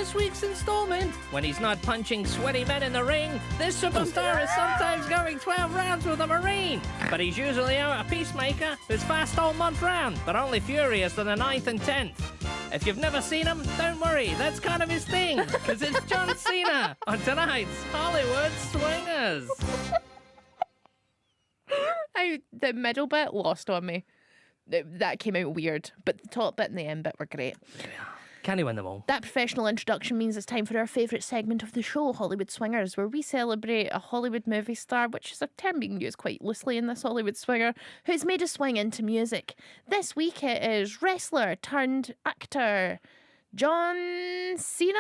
this week's installment. When he's not punching sweaty men in the ring, this superstar is sometimes going 12 rounds with a Marine. But he's usually out a peacemaker who's fast all month round, but only furious on the 9th and 10th. If you've never seen him, don't worry, that's kind of his thing, because it's John Cena on tonight's Hollywood Swingers. The middle bit lost on me. That came out weird, but the top bit and the end bit were great. Can he win them all? That professional introduction means it's time for our favourite segment of the show, Hollywood Swingers, where we celebrate a Hollywood movie star, which is a term being used quite loosely in this Hollywood Swinger, who's made a swing into music. This week it is wrestler turned actor John Cena.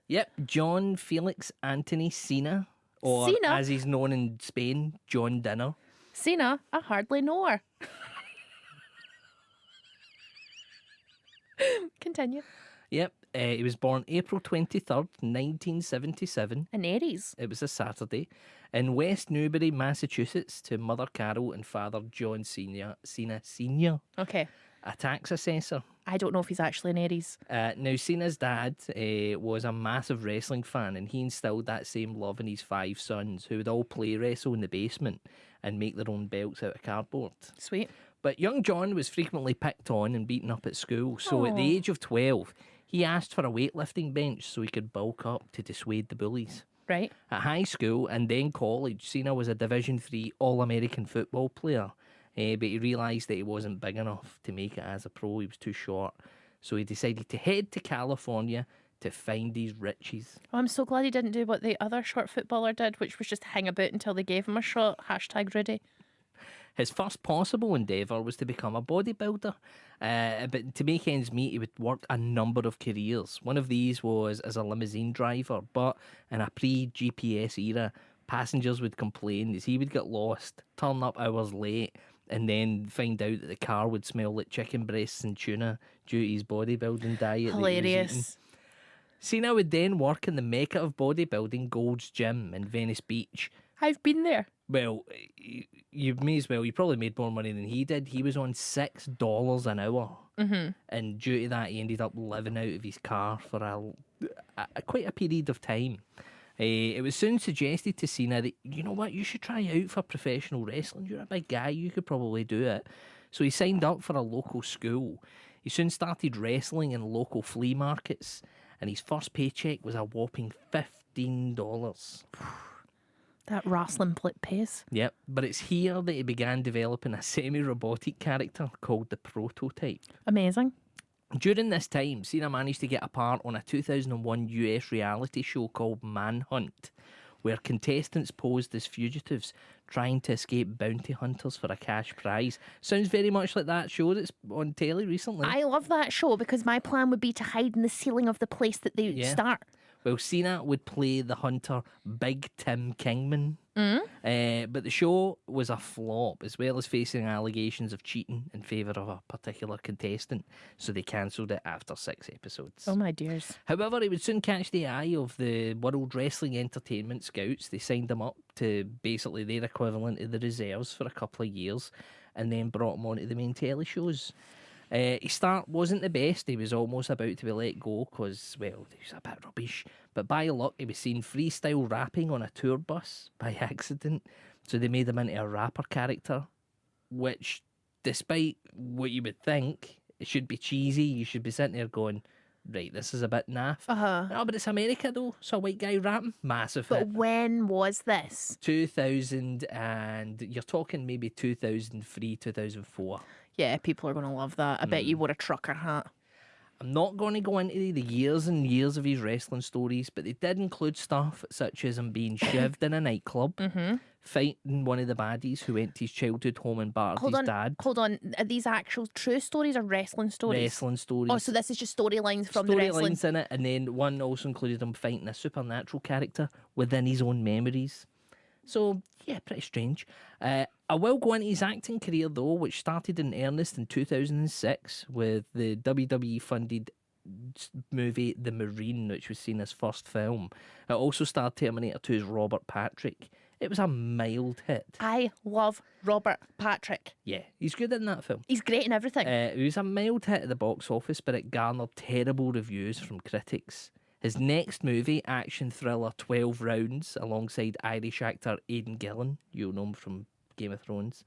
Yep, John Felix Anthony Cena, or Cena? as he's known in Spain, John Dinner. Cena, I hardly know her. Continue. Yep, he was born April 23rd, 1977. An Aries. It was a Saturday in West Newbury, Massachusetts, to Mother Carol and Father John Cena Senior, Okay. a tax assessor. I don't know if he's actually an Aries. Now, Cena's dad was a massive wrestling fan, and he instilled that same love in his 5 sons, who would all play wrestle in the basement and make their own belts out of cardboard. Sweet. But young John was frequently picked on and beaten up at school, so at the age of 12, he asked for a weightlifting bench so he could bulk up to dissuade the bullies. Right. At high school and then college, Cena was a Division III All-American football player, but he realised that he wasn't big enough to make it as a pro. He was too short. So he decided to head to California to find these riches. Oh, I'm so glad he didn't do what the other short footballer did, which was just hang about until they gave him a shot. #Rudy. His first possible endeavour was to become a bodybuilder, but to make ends meet, he would work a number of careers. One of these was as a limousine driver, but in a pre-GPS era, passengers would complain as he would get lost, turn up hours late, and then find out that the car would smell like chicken breasts and tuna due to his bodybuilding diet. Hilarious. Cena would then work in the mecca of bodybuilding, Gold's Gym in Venice Beach. I've been there. Well, you may as well. You probably made more money than he did. He was on $6 an hour. Mm-hmm. And due to that, he ended up living out of his car for quite a period of time. It was soon suggested to Cena that, you know what, you should try out for professional wrestling. You're a big guy, you could probably do it. So he signed up for a local school. He soon started wrestling in local flea markets, and his first paycheck was a whopping $15. That wrestling pays. Yep, but it's here that he began developing a semi-robotic character called the Prototype. Amazing. During this time, Cena managed to get a part on a 2001 US reality show called Manhunt, where contestants posed as fugitives trying to escape bounty hunters for a cash prize. Sounds very much like that show that's on telly recently. I love that show because my plan would be to hide in the ceiling of the place that they start. Well, Cena would play the hunter Big Tim Kingman. But the show was a flop, as well as facing allegations of cheating in favour of a particular contestant, so they cancelled it after 6 episodes. Oh my dears. However, it would soon catch the eye of the World Wrestling Entertainment Scouts. They signed him up to basically their equivalent of the reserves for a couple of years, and then brought him onto the main telly shows. His start wasn't the best. He was almost about to be let go because, well, he was a bit rubbish. But by luck, he was seen freestyle rapping on a tour bus by accident. So they made him into a rapper character, which, despite what you would think, it should be cheesy. You should be sitting there going, right, this is a bit naff. No, but it's America though, so a white guy rapping, massive hit. But when was this? 2000, and you're talking maybe 2003, 2004. Yeah, people are going to love that. I bet you wore a trucker hat. I'm not going to go into the years and years of his wrestling stories, but they did include stuff such as him being shivved in a nightclub, fighting one of the baddies who went to his childhood home and battered his dad. Hold on. Are these actual true stories or wrestling stories? Wrestling stories. Oh, so this is just storylines from the wrestling. Storylines in it, and then one also included him fighting a supernatural character within his own memories. So, yeah, pretty strange. I will go into his acting career, though, which started in earnest in 2006 with the WWE-funded movie The Marine, which was seen as first film. It also starred Terminator 2's Robert Patrick. It was a mild hit. I love Robert Patrick. Yeah, he's good in that film. He's great in everything. It was a mild hit at the box office, but it garnered terrible reviews from critics. His next movie, action thriller 12 Rounds, alongside Irish actor Aidan Gillen, you'll know him from Game of Thrones.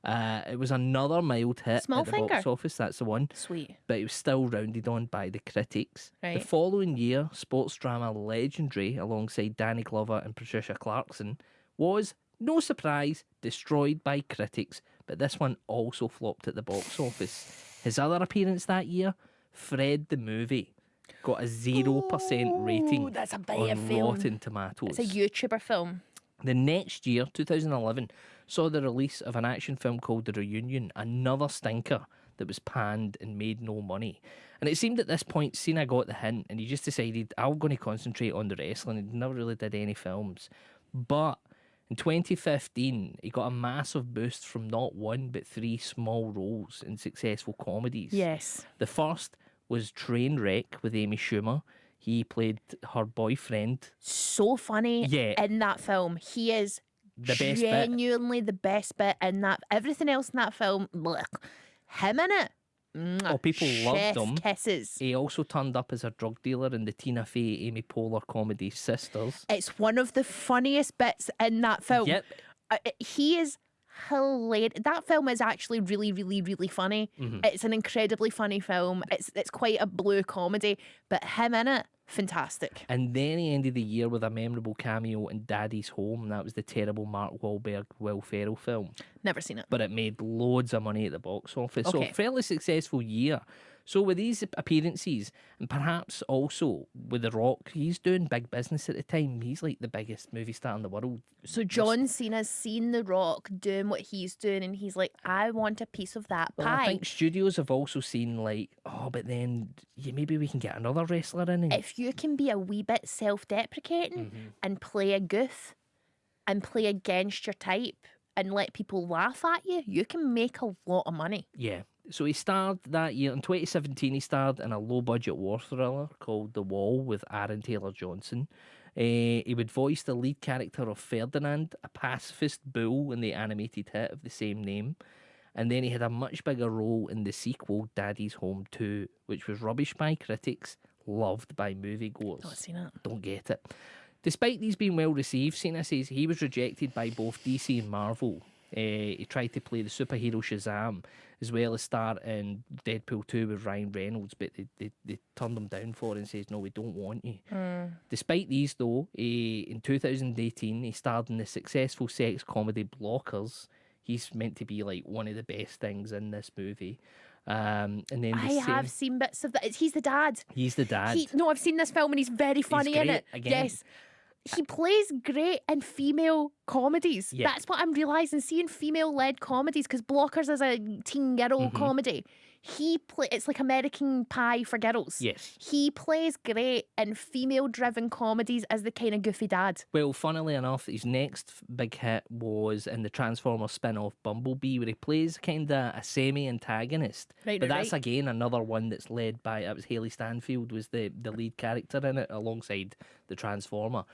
It was another mild hit Small at the Finger. box office, that's the one, Sweet. but it was still rounded on by the critics. The Right. following year, sports drama Legendary, alongside Danny Glover and Patricia Clarkson, was, no surprise, destroyed by critics, but this one also flopped at the box office. His other appearance that year, Fred the Movie, got a 0% rating that's a on better film. Rotten Tomatoes. It's a YouTuber film. The next year, 2011, saw the release of an action film called The Reunion, another stinker that was panned and made no money. And it seemed at this point Cena got the hint and he just decided, I'm going to concentrate on the wrestling. He never really did any films. But in 2015, he got a massive boost from not one but three small roles in successful comedies. Yes. The first was Trainwreck with Amy Schumer. He played her boyfriend. So funny Yeah. in that film. He is The best bit. genuinely the best bit in that. Everything else in that film, blech. Him in it. Oh, people loved Chef him. kisses. He also turned up as a drug dealer in the Tina Fey, Amy Poehler comedy Sisters. It's one of the funniest bits in that film. Yep. He is hilarious. That film is actually really, really, really funny. Mm-hmm. It's an incredibly funny film. It's quite a blue comedy, but him in it, fantastic. And then he ended the year with a memorable cameo in Daddy's Home. That was the terrible Mark Wahlberg, Will Ferrell film. Never seen it. But it made loads of money at the box office. So Okay. a fairly successful year. So with these appearances, and perhaps also with The Rock, he's doing big business at the time. He's like the biggest movie star in the world. So John Cena's seen The Rock doing what he's doing, and he's like, I want a piece of that Well, pie. I think studios have also seen like, oh, but then maybe we can get another wrestler in. And If you can be a wee bit self-deprecating and play a goof and play against your type and let people laugh at you, you can make a lot of money. yeah. So he starred that year, in 2017, he starred in a low-budget war thriller called The Wall with Aaron Taylor-Johnson. He would voice the lead character of Ferdinand, a pacifist bull in the animated hit of the same name. And then he had a much bigger role in the sequel, Daddy's Home 2, which was rubbish by critics, loved by moviegoers. Not seen it. Don't get it. Despite these being well received, Cena says he was rejected by both DC and Marvel. He tried to play the superhero Shazam, as well as star in Deadpool 2 with Ryan Reynolds, but they turned him down for it and says, no, we don't want you. Despite these, though, in 2018, he starred in the successful sex comedy Blockers. He's meant to be like one of the best things in this movie. And then I have seen bits of that. He's the dad. He's the dad. No, I've seen this film and he's very funny in great, it. again. Yes. He plays great in female comedies. Yeah. That's what I'm realising. Seeing female-led comedies, because Blockers is a teen girl comedy. It's like American Pie for girls. Yes. He plays great in female-driven comedies as the kind of goofy dad. Well, funnily enough, his next big hit was in the Transformers spin-off Bumblebee, where he plays kind of a semi-antagonist. Right, But right, that's right. again another one that's led by, it was Haley Stanfield was the lead character in it, alongside the Transformer.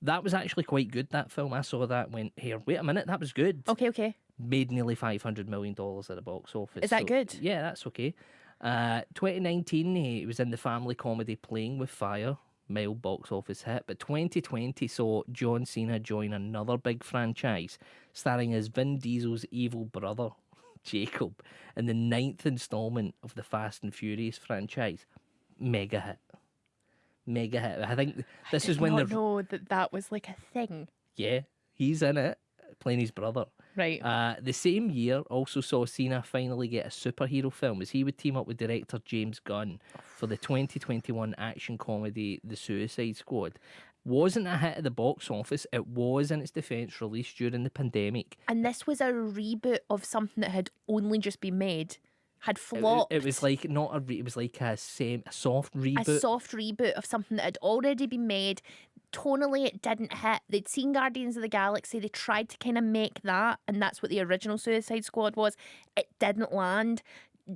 That was actually quite good, that film. I saw that and went, here, wait a minute, that was good. Okay. Made nearly $500 million at the box office. Is that good? Yeah, that's okay. 2019, he was in the family comedy Playing with Fire, mild box office hit. But 2020 saw John Cena join another big franchise, starring as Vin Diesel's evil brother, Jacob, in the 9th installment of the Fast and Furious franchise. Mega hit. I think this is when I know that was like a thing. Yeah, he's in it, playing his brother. Right. The same year also saw Cena finally get a superhero film, as he would team up with director James Gunn for the 2021 action comedy The Suicide Squad. Wasn't a hit at the box office. It was, in its defence, released during the pandemic. And this was a reboot of something that had only just been made, had flopped. It was like not a. It was like a soft reboot. A soft reboot of something that had already been made. Tonally, it didn't hit. They'd seen Guardians of the Galaxy. They tried to kind of make that, and that's what the original Suicide Squad was. It didn't land.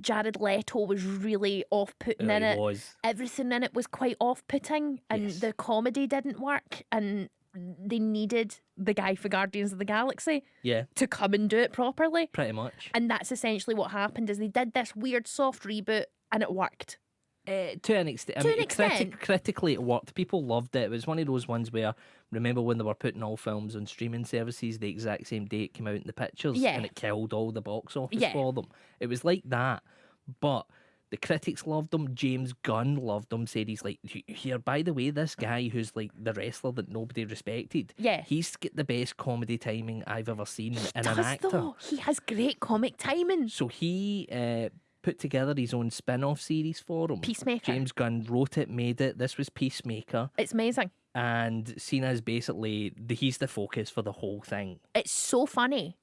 Jared Leto was really off-putting in He it. was. Everything in it was quite off-putting, and Yes. the comedy didn't work, and they needed the guy for Guardians of the Galaxy Yeah, to come and do it properly. pretty much. And that's essentially what happened, is they did this weird soft reboot and it worked. To an extent. To an extent. Critically, it worked. People loved it. It was one of those ones where, remember when they were putting all films on streaming services the exact same day it came out in the pictures, Yeah. and it killed all the box office Yeah. for them. It was like that, but the critics loved him. James Gunn loved him. Said he's like, here. By the way, this guy who's like the wrestler that nobody respected. Yeah. He's got the best comedy timing I've ever seen in an Does actor. though. He has great comic timing. So he put together his own spin-off series for him. Peacemaker. James Gunn wrote it, made it. This was Peacemaker. It's amazing. And Cena is basically, he's the focus for the whole thing. It's so funny.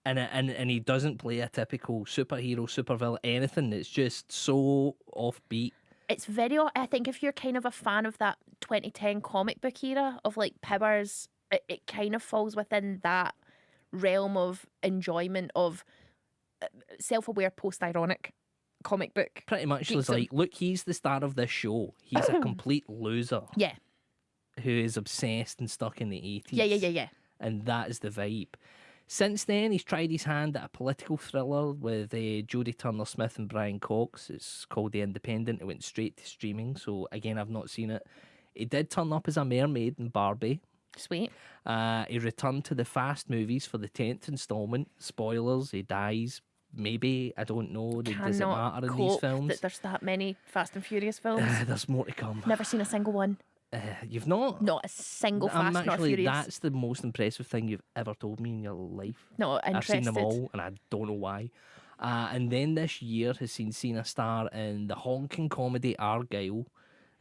And he doesn't play a typical superhero, supervillain, anything. It's just so offbeat. It's very, I think if you're kind of a fan of that 2010 comic book era of like Pibbers, it kind of falls within that realm of enjoyment of self-aware, post-ironic comic book. Pretty much it's Geekdom. like, look, he's the star of this show. He's a complete loser Yeah. who is obsessed and stuck in the 80s. Yeah. And that is the vibe. Since then, he's tried his hand at a political thriller with Jodie Turner-Smith and Brian Cox. It's called The Independent. It went straight to streaming, so again, I've not seen it. He did turn up as a mermaid in Barbie. Sweet. He returned to the Fast movies for the 10th instalment. Spoilers, he dies. Maybe, I don't know. Does it Cannot matter in cope these films? that there's that many Fast and Furious films. There's more to come. Never seen a single one. You've not? Not a single I'm Fast nor actually, Furious. that's the most impressive thing you've ever told me in your life. Not I've interested. seen them all, and I don't know why. And then this year has seen Cena star in the honking comedy Argyle.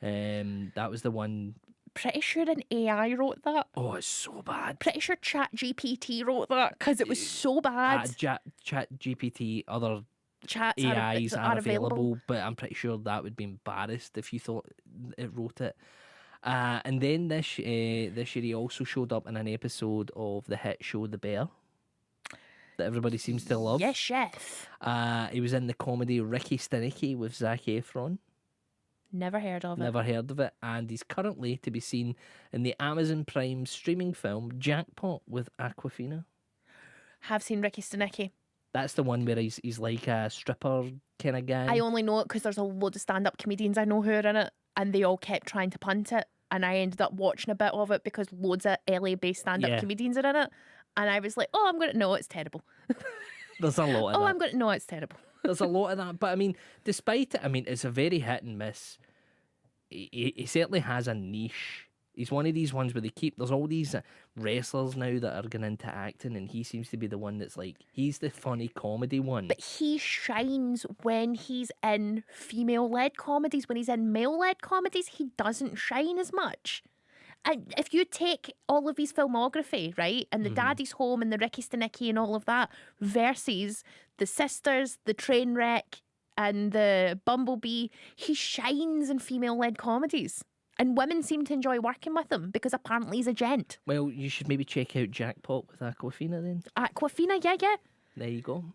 That was the one. Pretty sure an AI wrote that. Oh, it's so bad. Pretty sure ChatGPT wrote that because it was so bad. Chat GPT, other Chats AIs are available. available, but I'm pretty sure that would be embarrassed if you thought it wrote it. And then this year he also showed up in an episode of the hit show The Bear that everybody seems to love. Yes, chef. He was in the comedy Ricky Stinnicky with Zac Efron. Never heard of it. Never heard of it. And he's currently to be seen in the Amazon Prime streaming film Jackpot with Aquafina. Have seen Ricky Stinnicky. That's the one where he's like a stripper kind of guy. I only know it because there's a load of stand-up comedians I know who are in it, and they all kept trying to punt it, and I ended up watching a bit of it because loads of LA-based stand-up comedians are in it, and I was like, oh, I'm going to know it's terrible. There's a lot of that. I'm going to know it's terrible. There's a lot of that. But I mean, despite it, I mean, it's a very hit and miss. He certainly has a niche. He's one of these ones where there's all these wrestlers now that are going into acting, and he seems to be the one that's like, he's the funny comedy one. But he shines when he's in female-led comedies. When he's in male-led comedies, he doesn't shine as much. And if you take all of his filmography, right, and the Daddy's Home and the Ricky Stinnicky and all of that, versus the Sisters, the Trainwreck, and the Bumblebee, he shines in female-led comedies. And women seem to enjoy working with him because apparently he's a gent. Well, you should maybe check out Jackpot with Aquafina then. Aquafina, yeah. There you go.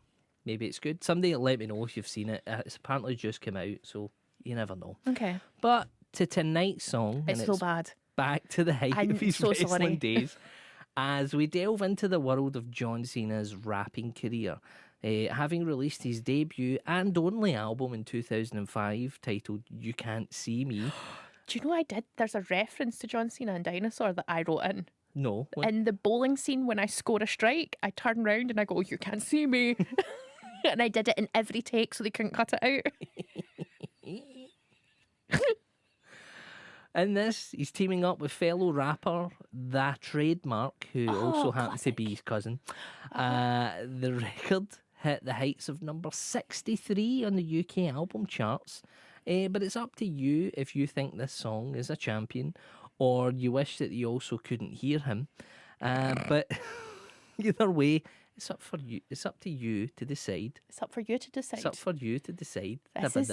Maybe it's good. Somebody let me know if you've seen it. It's apparently just come out, so you never know. Okay. But to tonight's song, It's and so bad. back to the height I'm of his so wrestling sorry. days, as we delve into the world of John Cena's rapping career. Having released his debut and only album in 2005 titled You Can't See Me. Do you know I did? There's a reference to John Cena and Dinosaur that I wrote in. No. What? In the bowling scene, when I score a strike, I turn round and I go, you can't see me. And I did it in every take so they couldn't cut it out. In this, he's teaming up with fellow rapper The Trademark, who also happens to be his cousin. The record hit the heights of number 63 on the UK album charts. But it's up to you if you think this song is a champion or you wish that you also couldn't hear him. But either way, it's up for you. It's up to you to decide. It's up for you to decide. It's up for you to decide. This is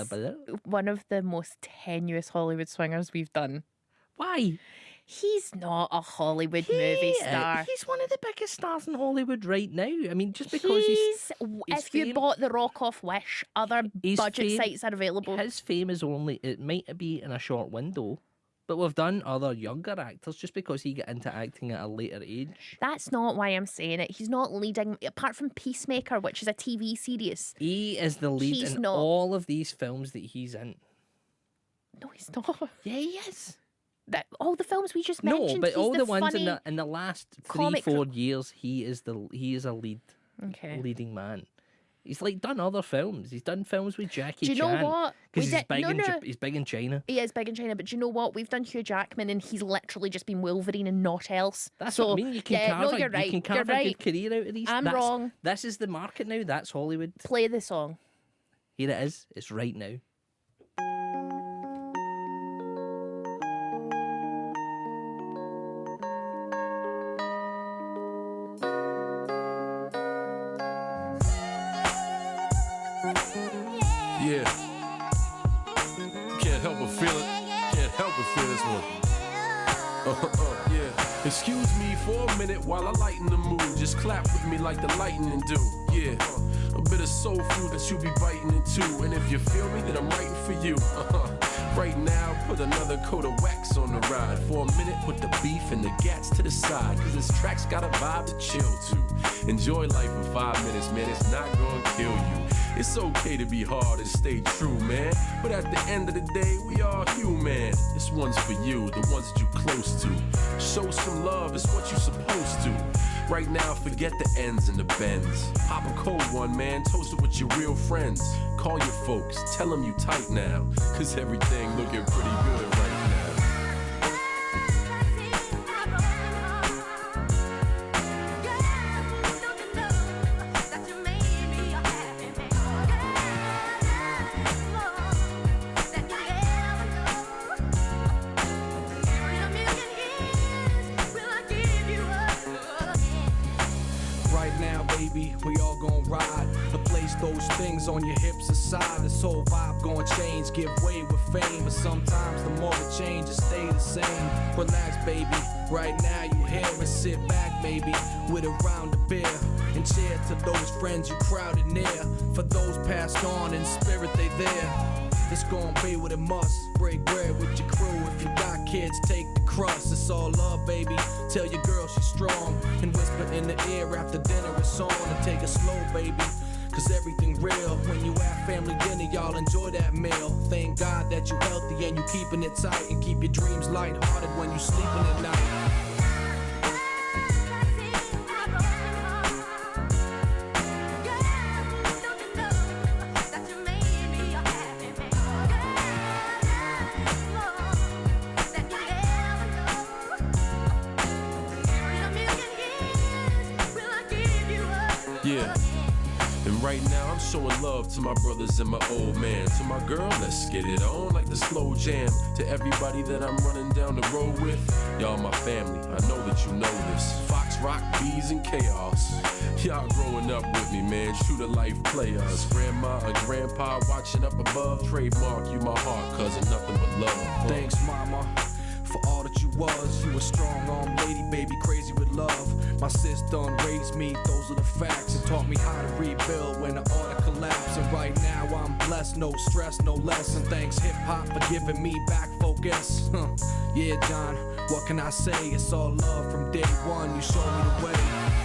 one of the most tenuous Hollywood swingers we've done. Why? He's not a Hollywood movie star. He's one of the biggest stars in Hollywood right now. I mean, just because he's if you bought The Rock off Wish, other budget sites are available. His fame is only, it might be in a short window, but we've done other younger actors just because he got into acting at a later age. That's not why I'm saying it. He's not leading, apart from Peacemaker, which is a TV series. He is the lead He's in not. all of these films that he's in. No, he's not. Yeah, he is. That all the films we just No, mentioned. but he's all the ones funny... in the last comic 3-4 years, he is a Okay. leading man. He's like done other films. He's done films with Jackie Do you know Chan. what? Because We he's did- big no, in no. he's big in China. He is big in China, but do you know what? We've done Hugh Jackman, and he's literally just been Wolverine and not else. That's so, what I mean. You can yeah, carve, no, you're right. you can carve you're a right. good career out of these. I'm wrong. This is the market now. That's Hollywood. Play the song. Here it is. It's right now. Yeah. Can't help but feel it. Can't help but feel this one. Yeah. Excuse me for a minute while I lighten the mood. Just clap with me like the lightning do. Yeah. A bit of soul food that you be biting into. And if you feel me, then I'm writing for you. Right now, put another coat of wax on the ride. For a minute, put the beef and the gats to the side. Cause this track's got a vibe to chill to. Enjoy life for 5 minutes, man. It's not gonna kill you. It's okay to be hard and stay true, man. But at the end of the day, we all human. This one's for you, the ones that you close to. Show some love, it's what you supposed to. Right now, forget the ends and the bends. Pop a cold one, man, toast it with your real friends. Call your folks, tell them you tight now. Cause everything looking pretty good right now. We all gon' ride, replace those things on your hips aside. This whole vibe gon' change, give way with fame. But sometimes the more it changes, stay the same. Relax, baby, right now you here and sit back, baby, with a round of beer. And cheer to those friends you crowded near. For those passed on in spirit, they there. It's gon' be what it must. Break bread with your crew. If you got kids, take the crust. It's all love, baby. Tell your girl she's strong. And whisper in the ear after dinner it's on. And take it slow, baby. Cause everything real. When you at family dinner, y'all enjoy that meal. Thank God that you healthy and you keeping it tight. And keep your dreams lighthearted when you sleeping at night. Yeah. And right now I'm showing love to my brothers and my old man. To my girl, let's get it on like the slow jam. To everybody that I'm running down the road with, y'all my family, I know that you know this. Fox, rock, bees, and chaos. Y'all growing up with me, man, true to life players. Grandma and grandpa watching up above. Trademark, you my heart, cousin, nothing but love. Thanks, mama, for all that you was. You a strong arm lady, baby, crazy with love. My sis done raised me, those are the facts. And taught me how to rebuild when the order collapsed. And right now I'm blessed, no stress, no less. And thanks hip hop for giving me back focus. Yeah, John, what can I say? It's all love from day one, you showed me the way.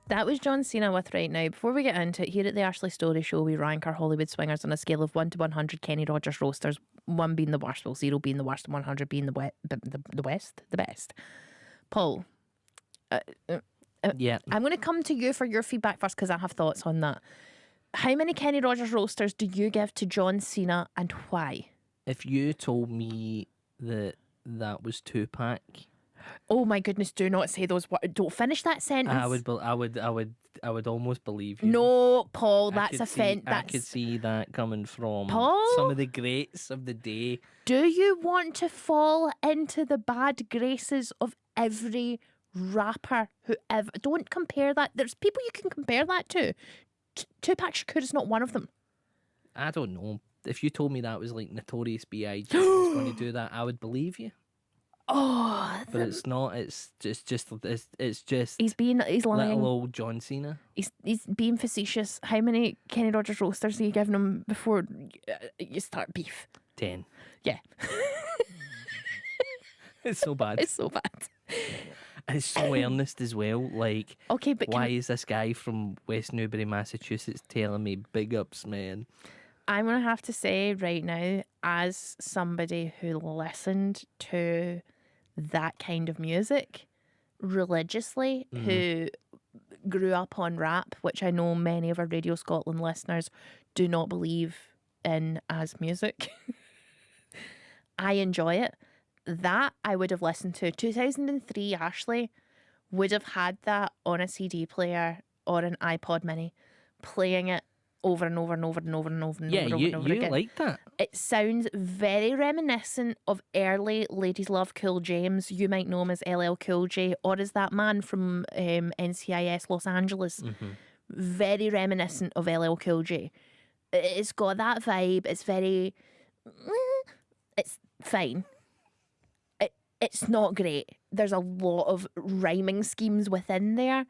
That was John Cena with Right Now. Before we get into it, here at the Ashley Storrie Show, we rank our Hollywood swingers on a scale of 1 to 100 Kenny Rogers roasters, 1 being the worst, well, 0 being the worst, and 100 being the best. Paul, Yeah. I'm going to come to you for your feedback first because I have thoughts on that. How many Kenny Rogers roasters do you give to John Cena and why? If you told me that was Tupac, Oh my goodness, do not say those words. Don't finish that sentence. I would almost believe you. No, Paul, I that's could offensive. I could see that coming from Paul? some of the greats of the day. Do you want to fall into the bad graces of every rapper who ever. Don't compare that. There's people you can compare that to. Tupac Shakur is not one of them. I don't know. If you told me that was like Notorious B.I.G. was going to do that, I would believe you. Oh, But it's not. It's just he's lying. little old John Cena. He's being facetious. How many Kenny Rogers roasters are you giving him before you start beef? 10. Yeah, It's so bad. it's so bad. And it's so earnest as well. Like, Okay, but why is this guy from West Newbury, Massachusetts, telling me big ups, man? I'm going to have to say right now, as somebody who listened to that kind of music religiously, who grew up on rap, which I know many of our Radio Scotland listeners do not believe in as music, I enjoy it. That I would have listened to. 2003, Ashley would have had that on a CD player or an iPod mini, playing it over and over and over and over and over and Yeah, over and over you again. like that. It sounds very reminiscent of early Ladies Love Cool James. You might know him as LL Cool J, or as that man from NCIS Los Angeles. Very reminiscent of LL Cool J. It's got that vibe. It's very... It's fine. It's not great. There's a lot of rhyming schemes within there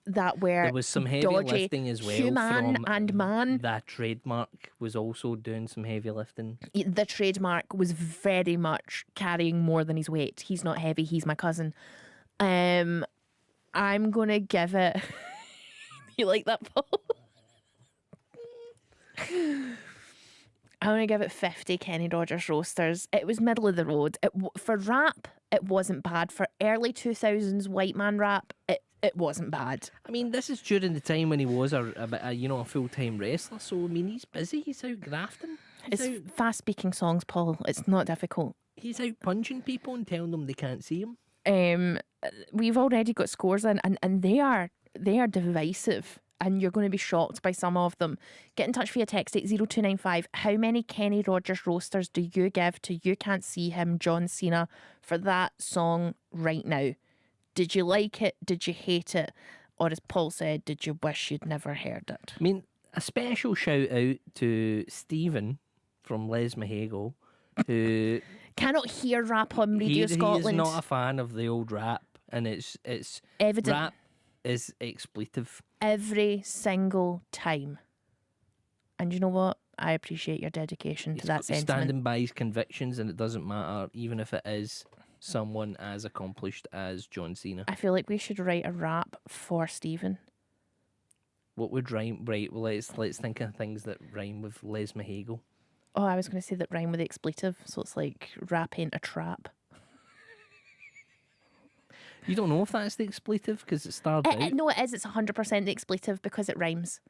that were There was some heavy dodgy. lifting as well. Human from and man. That trademark was also doing some heavy lifting. The trademark was very much carrying more than his weight. He's not heavy, he's my cousin. I'm gonna give it you like that, Paul? I'm gonna give it 50 Kenny Rogers roasters. It was middle of the road. For rap, it wasn't bad. For early 2000s white man rap, it wasn't bad. I mean, this is during the time when he was a full-time wrestler. So I mean, he's busy. He's out grafting. It's fast speaking songs, Paul. It's not difficult. He's out punching people and telling them they can't see him. We've already got scores in, and they are divisive, and you're going to be shocked by some of them. Get in touch via text at 0295. How many Kenny Rogers roasters do you give to You Can't See Him, John Cena, for that song right now? Did you like it? Did you hate it? Or as Paul said, did you wish you'd never heard it? I mean, a special shout out to Stephen from Les Mahego, who Cannot hear rap on Radio he is Scotland. not a fan of the old rap, and it's Evident. rap is expletive. Every single time. And you know what? I appreciate your dedication to that He's sentiment. standing by his convictions, and it doesn't matter, even if it is someone as accomplished as John Cena. I feel like we should write a rap for Stephen. What would rhyme? Right, well, let's think of things that rhyme with Les Mahego. Oh, I was going to say that rhyme with expletive, so it's like rap ain't a trap. You don't know if that's the expletive because it started out. No, it is. It's 100% the expletive because it rhymes.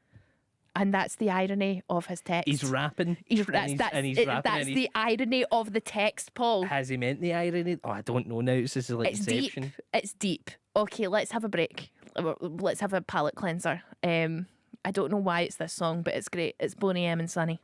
And that's the irony of his text. He's rapping. That's rapping. the irony of the text, Paul. Has he meant the irony? Oh, I don't know now. It's just like It's Inception. deep. It's deep. Okay, let's have a break. Let's have a palate cleanser. I don't know why it's this song, but it's great. It's Boney M and Sunny.